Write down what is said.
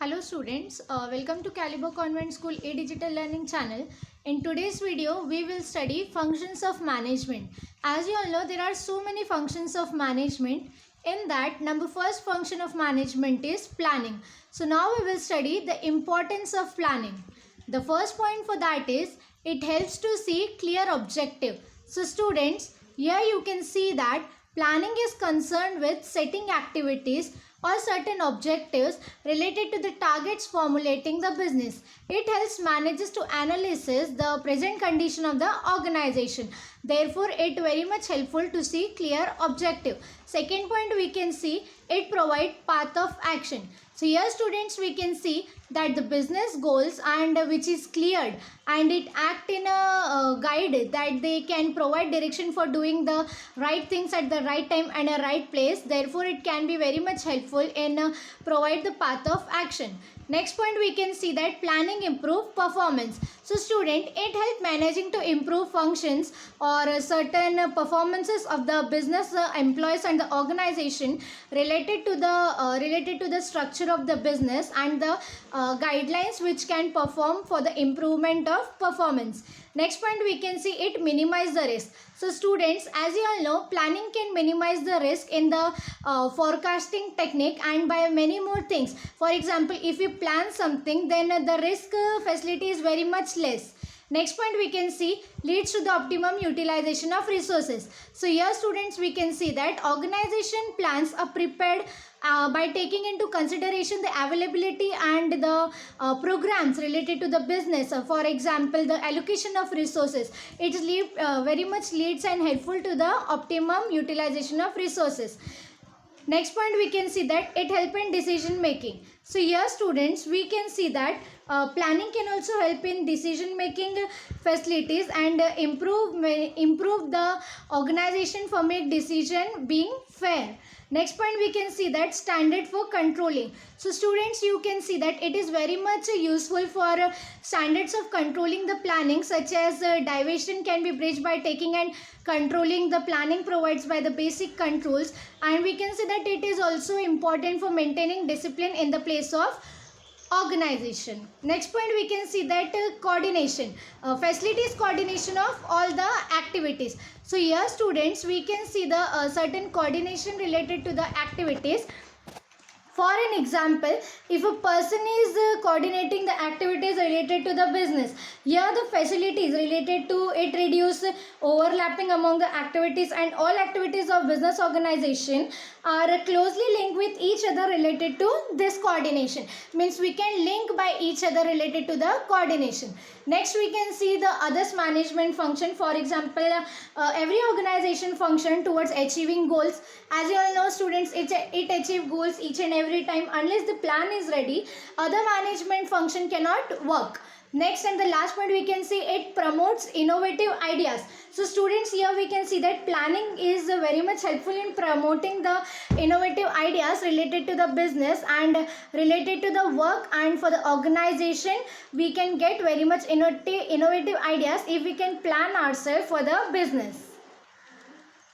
Hello students, welcome to Caliber Convent School e-Digital Learning channel. In today's video, we will study functions of management. As you all know, there are so many functions of management. In that, first function of management is planning. So now we will study the importance of planning. The first point for that is, it helps to see clear objective. So students, here you can see that planning is concerned with setting activities or certain objectives related to the targets formulating the business. It helps managers to analyze the present condition of the organization. Therefore, it very much helpful to see clear objective. Second point, we can see it provide path of action. So here students, we can see that the business goals and which is cleared, and it act in a guide that they can provide direction for doing the right things at the right time and a right place. Therefore, it can be very much helpful in provide the path of action. Next point, we can see that planning improve performance. So student, it help managing to improve functions or certain performances of the business employees and the organization related to the structure of the business and the guidelines which can perform for the improvement of performance. Next point, we can see it minimize the risk. So students, as you all know, planning can minimize the risk in the forecasting technique and by many more things. For example, if you plan something, then the risk facility is very much less. Next point, we can see leads to the optimum utilization of resources. So here students, we can see that organization plans are prepared by taking into consideration the availability and the programs related to the business. For example, the allocation of resources. It very much leads and helpful to the optimum utilization of resources. Next point, we can see that it help in decision making. So here students, we can see that planning can also help in decision making facilities and improve the organization for make decision being fair. Next point, we can see that standard for controlling. So students, you can see that it is very much useful for standards of controlling the planning, such as diversion can be bridged by taking and controlling the planning provides by the basic controls, and we can see that it is also important for maintaining discipline in the place of organization. Next point, we can see that coordination facilities coordination of all the activities. So here students, we can see the certain coordination related to the activities. For an example, if a person is coordinating the activities related to the business, here the facilities related to it reduce overlapping among the activities, and all activities of business organization are closely linked with each other related to this coordination. Means we can link by each other related to the coordination. Next, we can see the others management function. For example, every organization function towards achieving goals. As you all know students, it achieve goals each and every time. Unless the plan is ready, other management function cannot work. Next and the last point, we can see it promotes innovative ideas. So students, here we can see that planning is very much helpful in promoting the innovative ideas related to the business and related to the work, and for the organization we can get very much innovative ideas if we can plan ourselves for the business.